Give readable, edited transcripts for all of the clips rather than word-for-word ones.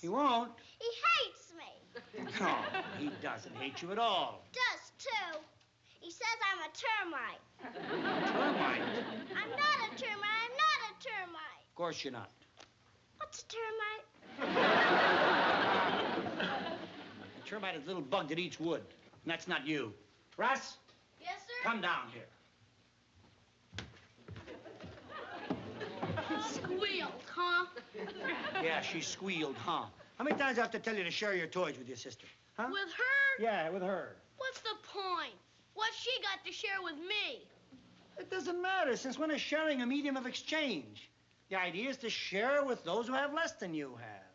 He won't? He hates me. No, he doesn't hate you at all. Does, too. He says I'm a termite. Termite? I'm not a termite. I'm not a termite. Of course you're not. What's a termite? A termite is a little bug that eats wood. And that's not you. Russ? Yes, sir? Come down here. Squealed, huh? Yeah, she squealed, huh? How many times do I have to tell you to share your toys with your sister? Huh? With her? Yeah, with her. What's the point? What's she got to share with me? It doesn't matter. Since when is sharing a medium of exchange? The idea is to share with those who have less than you have.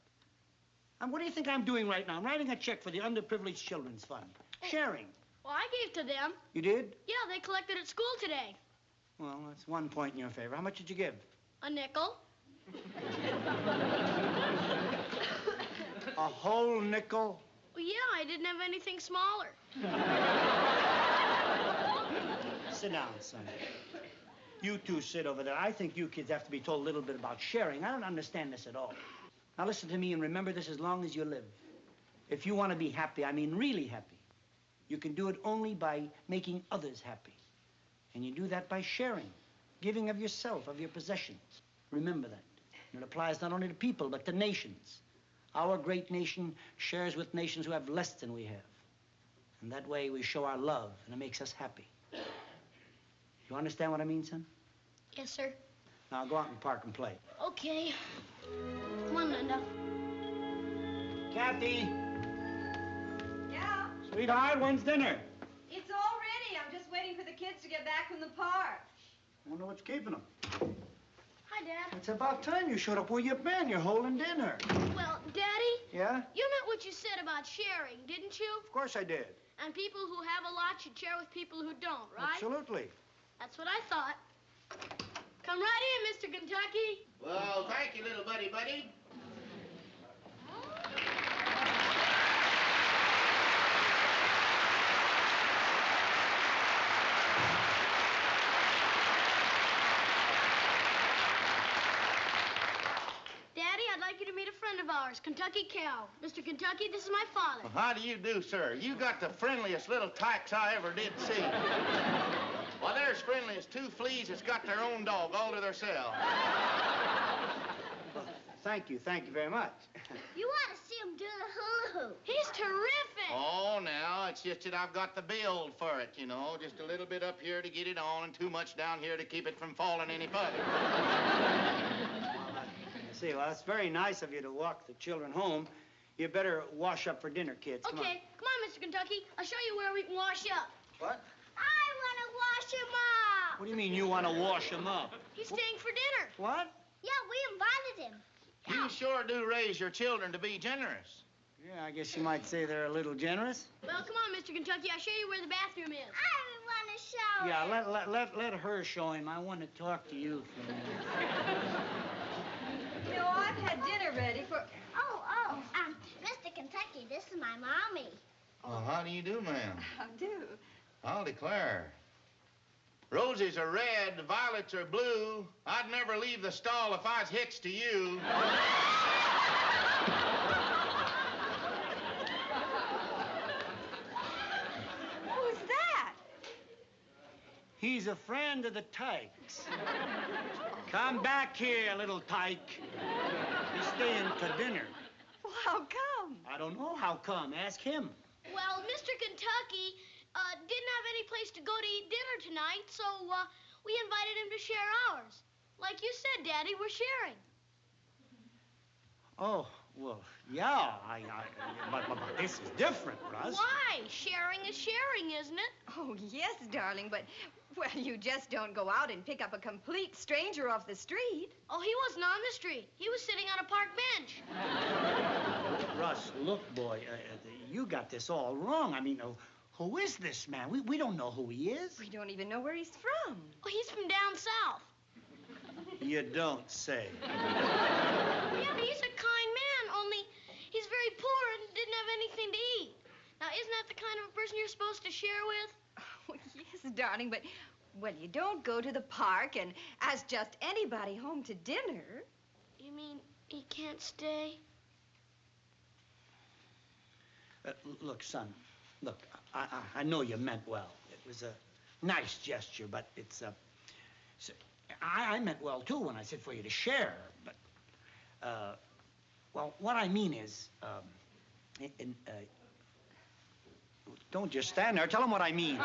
And what do you think I'm doing right now? I'm writing a check for the Underprivileged Children's Fund. Sharing. Well, I gave to them. You did? Yeah, they collected at school today. Well, that's 1 point in your favor. How much did you give? A nickel. A whole nickel? Well, yeah, I didn't have anything smaller. Sit down, son. You two sit over there. I think you kids have to be told a little bit about sharing. I don't understand this at all. Now listen to me and remember this as long as you live. If you want to be happy, I mean really happy, you can do it only by making others happy. And you do that by sharing, giving of yourself, of your possessions. Remember that. And it applies not only to people, but to nations. Our great nation shares with nations who have less than we have. And that way we show our love, and it makes us happy. You understand what I mean, son? Yes, sir. Now go out in the park and play. Okay. Come on, Linda. Kathy! Yeah? Sweetheart, when's dinner? It's all ready. I'm just waiting for the kids to get back from the park. I wonder what's keeping them. Hi, Dad. It's about time you showed up. Where you been? You're holding dinner. Well, Daddy, Yeah? you meant what you said about sharing, didn't you? Of course I did. And people who have a lot should share with people who don't, right? Absolutely. That's what I thought. Come right in, Mr. Kentucky. Well, thank you, little buddy. Daddy, I'd like you to meet a friend of ours, Kentucky Cow. Mr. Kentucky, this is my father. Well, how do you do, sir? You got the friendliest little tykes I ever did see. Well, they're as friendly as two fleas that's got their own dog all to themselves. Well, thank you very much. You ought to see him do the hula hoop. He's terrific. Oh, now, it's just that I've got the build for it, you know. Just a little bit up here to get it on and too much down here to keep it from falling any further. See, well, it's very nice of you to walk the children home. You better wash up for dinner, kids. Come Okay, come on, Mr. Kentucky. I'll show you where we can wash up. What? I want to wash him up. What do you mean you want to wash them up? He's staying for dinner. What? Yeah, we invited him. You sure do raise your children to be generous. Yeah, I guess you might say they're a little generous. Well, come on, Mr. Kentucky. I'll show you where the bathroom is. I want to show Yeah, let her show him. I want to talk to you for a minute. You know, I've had dinner ready for... Mr. Kentucky, this is my mommy. Well, how do you do, ma'am? I do. I'll declare. Roses are red, violets are blue. I'd never leave the stall if I was hitched to you. Who's that? He's a friend of the Tykes. Come back here, little Tyke. He's staying to dinner. Well, how come? I don't know how come. Ask him. Well, Mr. Kentucky didn't have any place to go to eat dinner tonight, so we invited him to share ours. Like you said, Daddy, we're sharing. Oh, well, yeah, but this is different, Russ. Why? Sharing is sharing, isn't it? Oh, yes, darling, but, well, you just don't go out and pick up a complete stranger off the street. Oh, he wasn't on the street. He was sitting on a park bench. Russ, look, boy, you got this all wrong. I mean, who is this man? We don't know who he is. We don't even know where he's from. Oh, he's from down south. You don't say. Yeah, but he's a kind man, only he's very poor and didn't have anything to eat. Now, isn't that the kind of a person you're supposed to share with? Oh, yes, darling, but, well, you don't go to the park and ask just anybody home to dinner. You mean he can't stay? Look, son, look, I know you meant well. It was a nice gesture, but it's I meant well, too, when I said for you to share, but, well, what I mean is, don't just stand there. Tell them what I mean.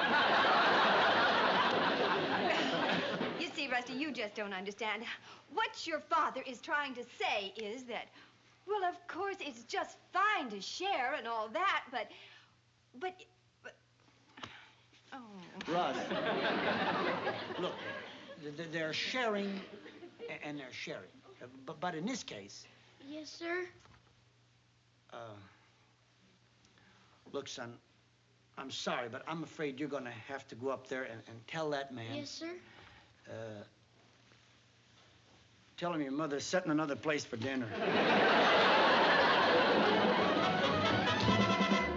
You see, Rusty, you just don't understand. What your father is trying to say is that, well, of course, it's just fine to share and all that, but... Oh. Russ, look, they're sharing and they're sharing. But in this case... Yes, sir? Look, son, I'm sorry, but I'm afraid you're going to have to go up there and tell that man... Yes, sir? Tell him your mother's setting another place for dinner.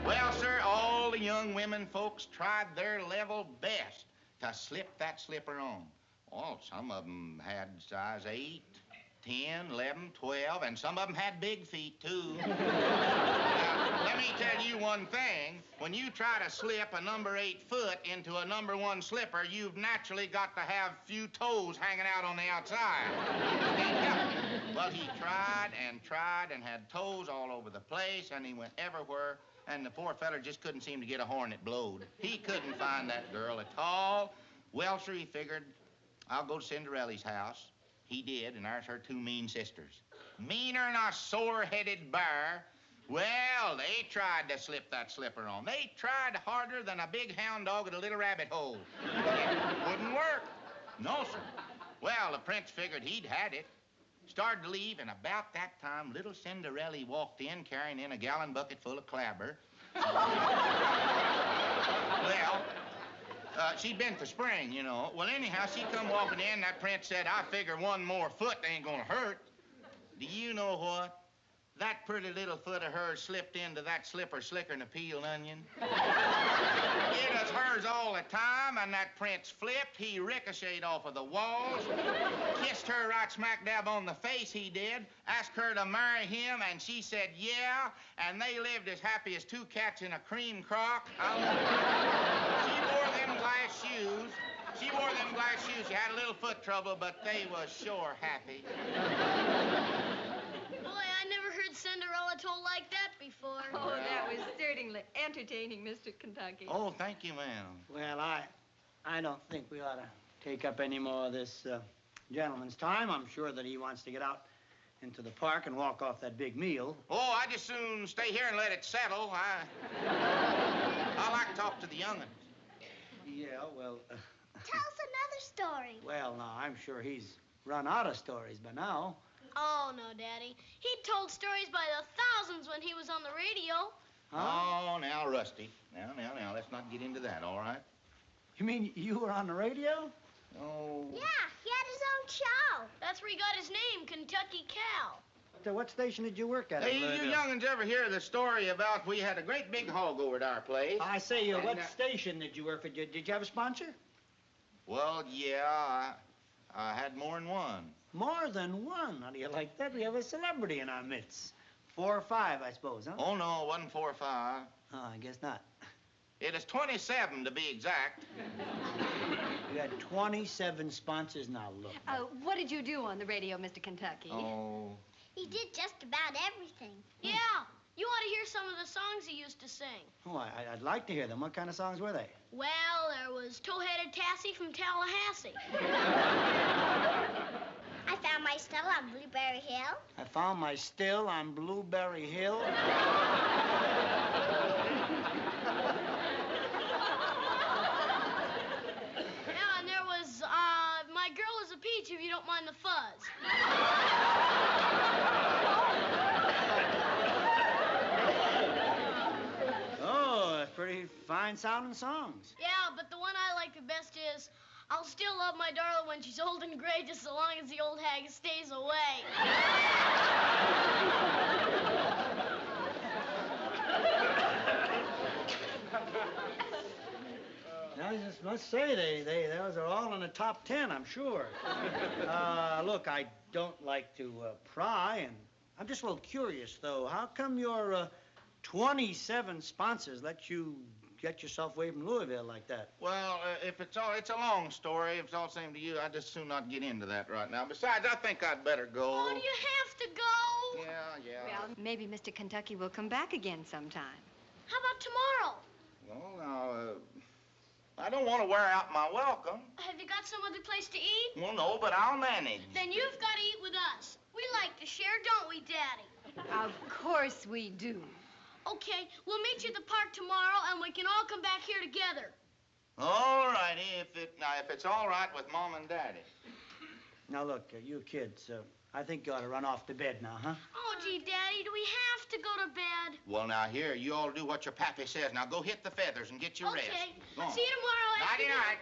Well, sir, all the young women folks tried their level best to slip that slipper on. Well, some of them had size 8, 10, 11, 12, and some of them had big feet, too. Now, let me tell you one thing. When you try to slip a number 8 foot into a number 1 slipper, you've naturally got to have few toes hanging out on the outside. Well, he tried and had toes all over the place, and he went everywhere, and the poor feller just couldn't seem to get a horn that blowed. He couldn't find that girl at all. Well, sir, he figured, I'll go to Cinderella's house. He did, and there's her 2 mean sisters. Meaner than a sore-headed bear. Well, they tried to slip that slipper on. They tried harder than a big hound dog at a little rabbit hole. It wouldn't work. No, sir. Well, the prince figured he'd had it. Started to leave, and about that time, little Cinderella walked in carrying in a gallon bucket full of clabber. Well... she'd been for spring, you know. Well, anyhow, she come walking in. That prince said, I figure 1 more foot ain't gonna hurt. Do you know what? That pretty little foot of hers slipped into that slipper slicker than a peeled onion. It was hers all the time, and that prince flipped. He ricocheted off of the walls, kissed her right smack dab on the face, he did, asked her to marry him, and she said, yeah, and they lived as happy as 2 cats in a cream crock. She wore them glass shoes. She had a little foot trouble, but they was sure happy. Boy, I never heard Cinderella told like that before. Oh, that was certainly entertaining, Mr. Kentucky. Oh, thank you, ma'am. Well, I don't think we ought to take up any more of this gentleman's time. I'm sure that he wants to get out into the park and walk off that big meal. Oh, I just soon stay here and let it settle. I like to talk to the young'uns. Yeah, well... Tell us another story. Well, now, I'm sure he's run out of stories by now. Oh, no, Daddy. He told stories by the thousands when he was on the radio. Huh? Oh, now, Rusty. Now, let's not get into that, all right? You mean you were on the radio? Oh. Yeah, he had his own show. That's where he got his name, Kentucky Cal. So what station did you work at? Hey, you young'uns ever hear the story about we had a great big hog over at our place? I say, what station did you work for? Did you have a sponsor? Well, yeah, I had more than one. More than one? How do you like that? We have a celebrity in our midst. 4 or 5, I suppose, huh? Oh, no, it wasn't 4 or 5. Oh, I guess not. It is 27, to be exact. You had 27 sponsors. Now, look. What did you do on the radio, Mr. Kentucky? Oh. He did just about everything. Yeah, you ought to hear some of the songs he used to sing. Oh, I'd like to hear them. What kind of songs were they? Well, there was Toe-Headed Tassie from Tallahassee. I found my still on Blueberry Hill. I found my still on Blueberry Hill. Yeah, and there was, My Girl is a Peach, if you don't mind the fuzz. Oh, pretty fine-sounding songs. Yeah, but the one I like the best is, I'll still love my darling when she's old and gray, just so long as the old hag stays away. I just must say, those are all in the top 10, I'm sure. Look, I don't like to pry, and I'm just a little curious, though. How come your 27 sponsors let you get yourself away from Louisville like that. Well, if it's a long story. If it's all the same to you, I'd just soon not get into that right now. Besides, I think I'd better go. Oh, do you have to go? Yeah. Well, maybe Mr. Kentucky will come back again sometime. How about tomorrow? Well, now, I don't want to wear out my welcome. Have you got some other place to eat? Well, no, but I'll manage. Then you've got to eat with us. We like to share, don't we, Daddy? Of course we do. Okay, we'll meet you at the park tomorrow, and we can all come back here together. All righty, if it's all right with Mom and Daddy. Now, look, you kids, I think you ought to run off to bed now, huh? Oh, gee, Daddy, do we have to go to bed? Well, now, here, you all do what your pappy says. Now, go hit the feathers and get your rest. Okay. Go on. See you tomorrow. Nighty-night.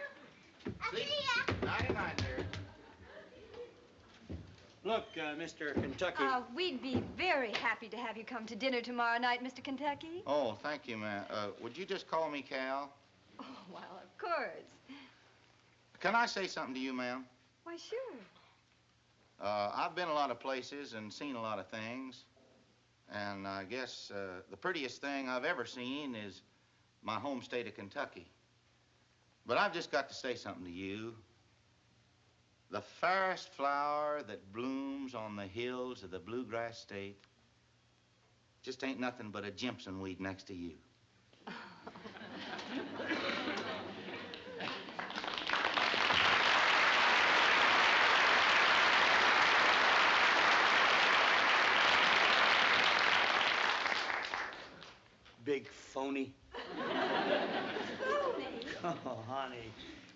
I'll see ya. Nighty-night, dear. Look, Mr. Kentucky. We'd be very happy to have you come to dinner tomorrow night, Mr. Kentucky. Oh, thank you, ma'am. Would you just call me Cal? Oh, well, of course. Can I say something to you, ma'am? Why, sure. I've been a lot of places and seen a lot of things. And I guess the prettiest thing I've ever seen is my home state of Kentucky. But I've just got to say something to you. The fairest flower that blooms on the hills of the bluegrass state just ain't nothing but a Jimson weed next to you. Big phony. Phony? Oh, honey,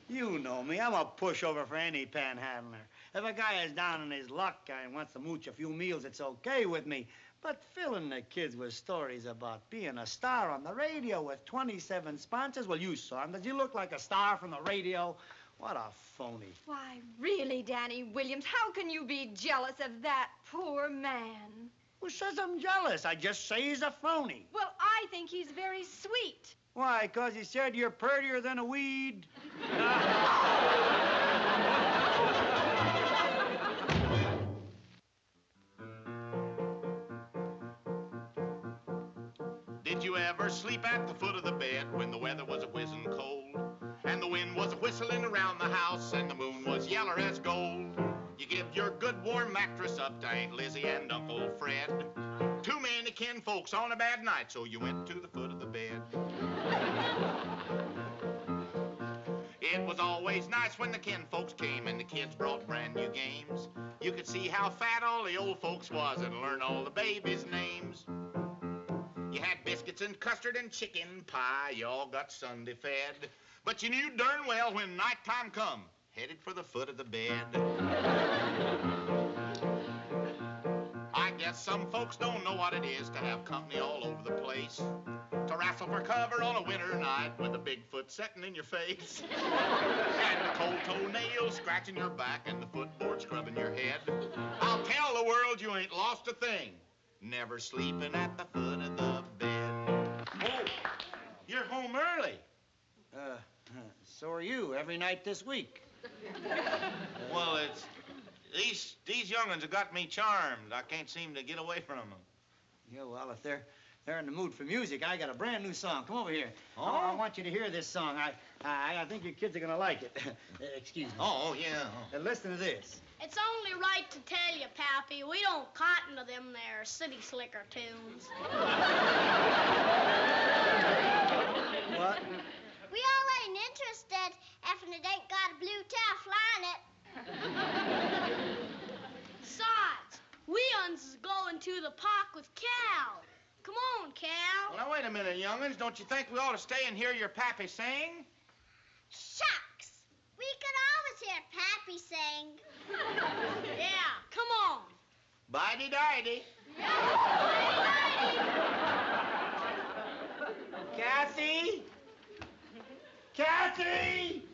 you know me. I'm a pushover for any panhandler. If a guy is down on his luck and wants to mooch a few meals, it's okay with me. But filling the kids with stories about being a star on the radio with 27 sponsors, well, you saw him. Does he look like a star from the radio? What a phony. Why, really, Danny Williams, how can you be jealous of that poor man? Who says I'm jealous? I just say he's a phony. Well, I think he's very sweet. Why, 'cause he said you're prettier than a weed? Did you ever sleep at the foot of the bed when the weather was a-whizzing cold? And the wind was a-whistling around the house and the moon was yeller as gold? You give your good warm mattress up to Aunt Lizzie and Uncle Fred. Too many kin folks on a bad night, so you went to the foot of the bed. It was always nice when the kin folks came and the kids brought brand new games. You could see how fat all the old folks was and learn all the babies' names. You had biscuits and custard and chicken pie, you all got Sunday fed. But you knew darn well when nighttime come, headed for the foot of the bed. I guess some folks don't know what it is to have company all over the place. To wrestle for cover on a winter night with a Bigfoot setting in your face. And the cold toenails scratching your back and the footboard scrubbing your head. I'll tell the world you ain't lost a thing, never sleeping at the foot of the bed. Oh, you're home early. So are you, every night this week. Well, it's... These young'uns have got me charmed. I can't seem to get away from them. Yeah, well, if they're in the mood for music, I got a brand new song. Come over here. Oh? I want you to hear this song. I think your kids are going to like it. Excuse me. Oh, yeah. Listen to this. It's only right to tell you, Pappy, we don't cotton to them there city slicker tunes. What? We all ain't interested if it ain't got a blue tail flying it. Besides, we uns is going to the park with Cal. Come on, Cal. Well, now, wait a minute, young'uns. Don't you think we ought to stay and hear your pappy sing? Shucks! We could always hear Pappy sing. Yeah, come on. Bidey-didey. Kathy? Kathy!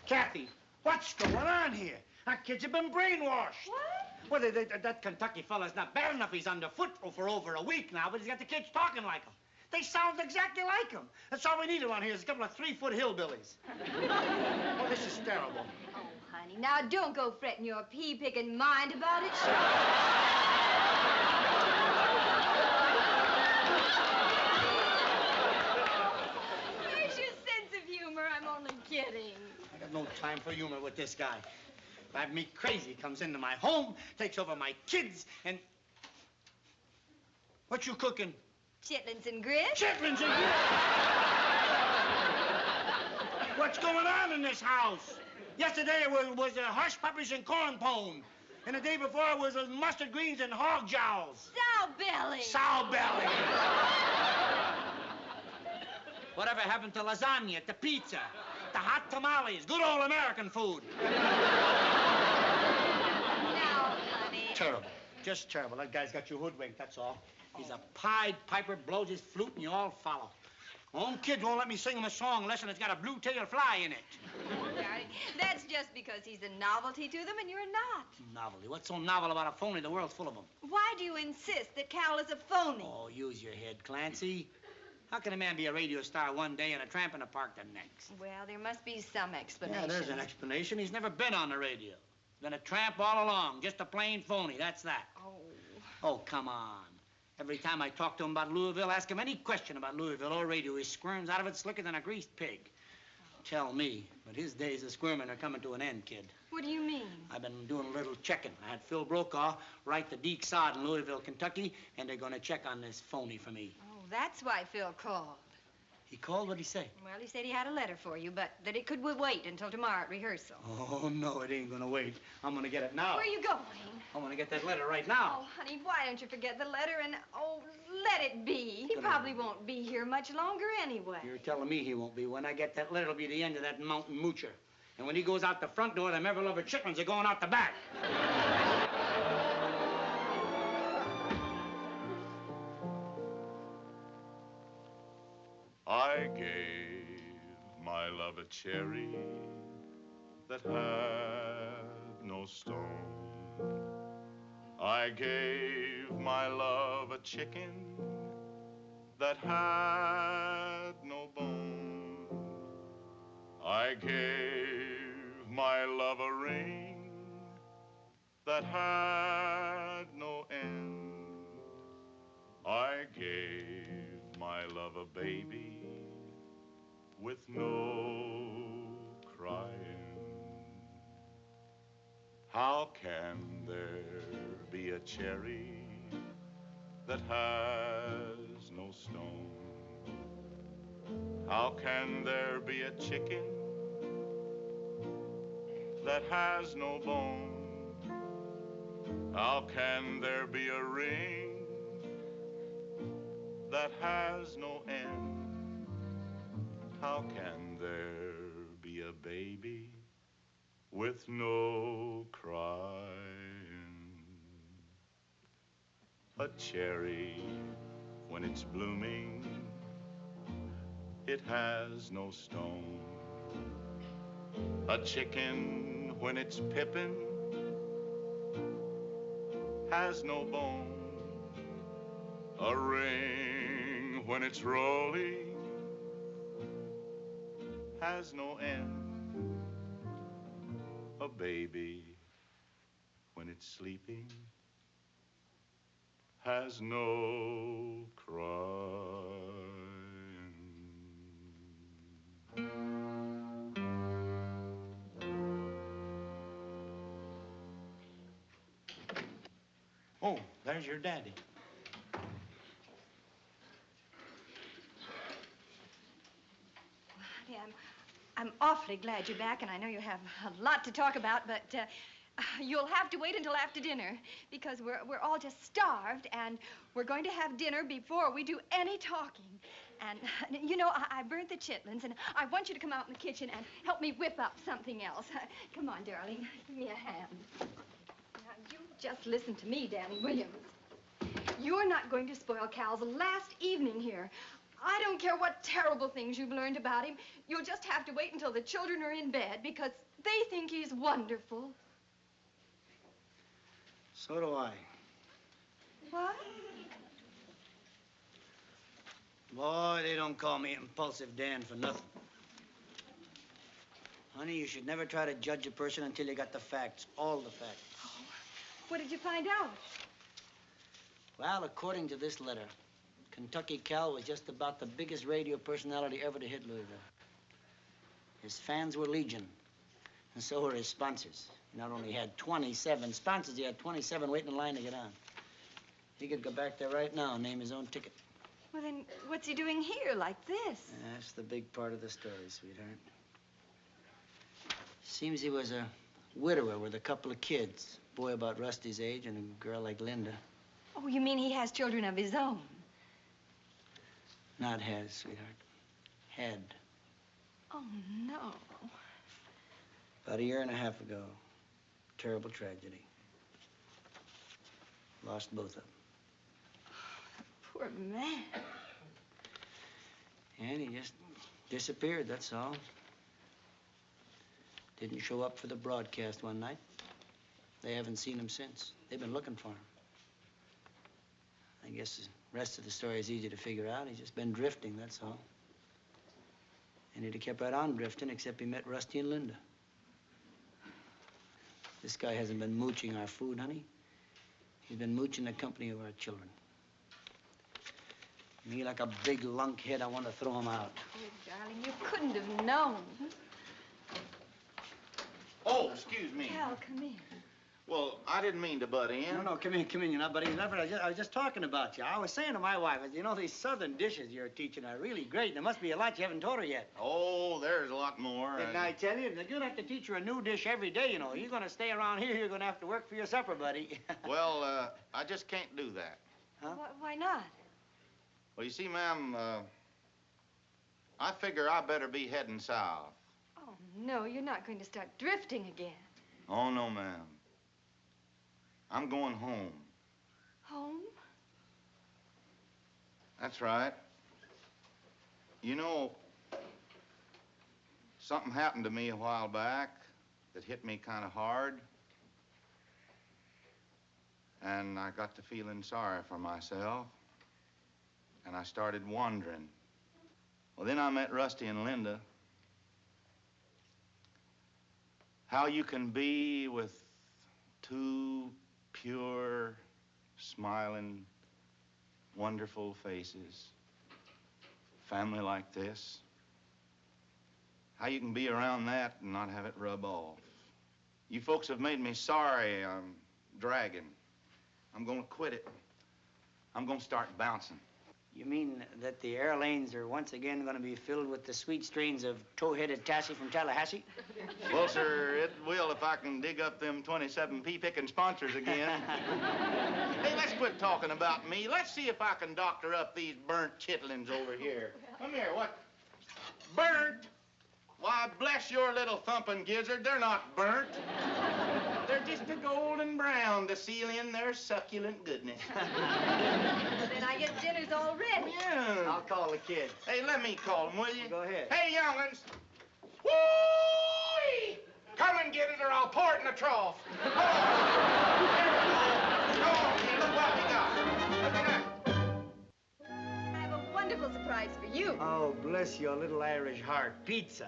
Kathy, what's going on here? Our kids have been brainwashed. What? Well, that Kentucky fella's not bad enough. He's underfoot for over a week now, but he's got the kids talking like him. They sound exactly like him. That's all we need around here is a couple of 3-foot hillbillies. Oh, this is terrible. Oh, honey, now don't go fretting your pea-picking mind about it. Got no time for humor with this guy. Drive me crazy. Comes into my home, takes over my kids, and... What you cooking? Chitlins and grits. Chitlins and grits! What's going on in this house? Yesterday it was hush puppies and corn pone. And the day before it was mustard greens and hog jowls. Sow belly. Sow belly. Whatever happened to lasagna, to pizza, to hot tamales, good old American food? Now, honey. Terrible. Just terrible. That guy's got you hoodwinked, that's all. He's a Pied Piper, blows his flute, and you all follow. My own kids won't let me sing him a song unless it's got a blue-tailed fly in it. Darling, that's just because he's a novelty to them and you're not. Novelty? What's so novel about a phony? The world's full of them. Why do you insist that Cal is a phony? Oh, use your head, Clancy. How can a man be a radio star one day and a tramp in the park the next? Well, there must be some explanation. Yeah, there's an explanation. He's never been on the radio. Been a tramp all along. Just a plain phony, that's that. Oh. Oh, come on. Every time I talk to him about Louisville, ask him any question about Louisville or radio, he squirms out of it slicker than a greased pig. Tell me, but his days of squirming are coming to an end, kid. What do you mean? I've been doing a little checking. I had Phil Brokaw write the Deke Sod in Louisville, Kentucky, and they're going to check on this phony for me. Oh, that's why Phil called. He called? What'd he say? Well, he said he had a letter for you, but that it could wait until tomorrow at rehearsal. Oh, no, it ain't going to wait. I'm going to get it now. Where are you going? I'm going to get that letter right now. Oh, honey, why don't you forget the letter and, let it be. He probably won't be here much longer anyway. You're telling me he won't be. When I get that letter, it'll be the end of that mountain moocher. And when he goes out the front door, them ever-lover chitlins are going out the back. I gave my love a cherry that had no stone. I gave my love a chicken that had no bone. I gave my love a ring that had no end. I gave my love a baby with no crying. How can there be a cherry that has no stone? How can there be a chicken that has no bone? How can there be a ring that has no end? How can there be a baby with no crying? A cherry, when it's blooming, it has no stone. A chicken, when it's pippin', has no bone. A ring, when it's rolling, has no end. A baby, when it's sleeping, has no crying. Oh, there's your daddy. Honey, I'm awfully glad you're back, and I know you have a lot to talk about, but you'll have to wait until after dinner because we're all just starved, and we're going to have dinner before we do any talking. And, you know, I burnt the chitlins, and I want you to come out in the kitchen and help me whip up something else. Come on, darling. Give me a hand. Now, you just listen to me, Danny Williams. You're not going to spoil Cal's last evening here. I don't care what terrible things you've learned about him. You'll just have to wait until the children are in bed because they think he's wonderful. So do I. What? Boy, they don't call me Impulsive Dan for nothing. Honey, you should never try to judge a person until you got the facts, all the facts. Oh, what did you find out? Well, according to this letter, Kentucky Cal was just about the biggest radio personality ever to hit Louisville. His fans were legion. And so were his sponsors. He not only had 27 sponsors, he had 27 waiting in line to get on. He could go back there right now and name his own ticket. Well, then what's he doing here like this? That's the big part of the story, sweetheart. Seems he was a widower with a couple of kids. A boy about Rusty's age and a girl like Linda. Oh, you mean he has children of his own? Not has, sweetheart. Had. Oh, no. About a year and a half ago. Terrible tragedy. Lost both of them. Poor man. And he just disappeared, that's all. Didn't show up for the broadcast one night. They haven't seen him since. They've been looking for him. I guess the rest of the story is easy to figure out. He's just been drifting, that's all. And he'd have kept right on drifting, except he met Rusty and Linda. This guy hasn't been mooching our food, honey. He's been mooching the company of our children. Me, like a big lunkhead, I want to throw him out. Oh, darling, you couldn't have known. Oh, excuse me. Cal, come in. Well, I didn't mean to butt in. No, come in. You're not buddying enough. I was just talking about you. I was saying to my wife, you know, these southern dishes you're teaching are really great. There must be a lot you haven't taught her yet. Oh, there's a lot more. Didn't I tell you? You're going to have to teach her a new dish every day, you know. You're going to stay around here, you're going to have to work for your supper, buddy. Well, I just can't do that. Huh? Why not? Well, you see, ma'am, I figure I better be heading south. Oh, no, you're not going to start drifting again. Oh, no, ma'am. I'm going home. Home? That's right. You know, something happened to me a while back that hit me kind of hard. And I got to feeling sorry for myself. And I started wondering. Well, then I met Rusty and Linda. How you can be with two pure, smiling, wonderful faces. Family like this. How you can be around that and not have it rub off. You folks have made me sorry I'm dragging. I'm gonna quit it. I'm gonna start bouncing. You mean that the air lanes are once again going to be filled with the sweet strains of toe-headed Tassie from Tallahassee? Well, sir, it will if I can dig up them 27 pea-picking sponsors again. Hey, let's quit talking about me. Let's see if I can doctor up these burnt chitlins over here. Come here, what? Burnt? Why, bless your little thumping gizzard, they're not burnt. They're just a golden brown to seal in their succulent goodness. Well, then I guess dinner's all ready. Yeah. I'll call the kid. Hey, let me call them, will you? Go ahead. Hey, young'uns. Woo-wee! Come and get it or I'll pour it in the trough. Come on, kid, look what we got. Look at that. I have a wonderful surprise for you. Oh, bless your little Irish heart. Pizza.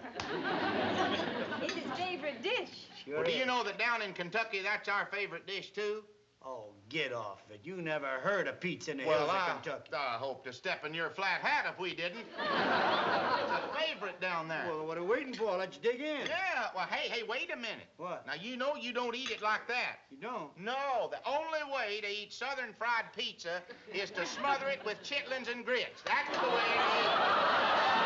It's his favorite dish. Sure Well, do is. you know that down in Kentucky, that's our favorite dish, too? Oh, get off it. You never heard of pizza in the hills of Kentucky. I hope to step in your flat hat if we didn't. It's a favorite down there. Well, what are we waiting for? Let's dig in. Yeah, well, hey, wait a minute. What? Now, you know you don't eat it like that. You don't? No, the only way to eat southern fried pizza is to smother it with chitlins and grits. That's the way it is.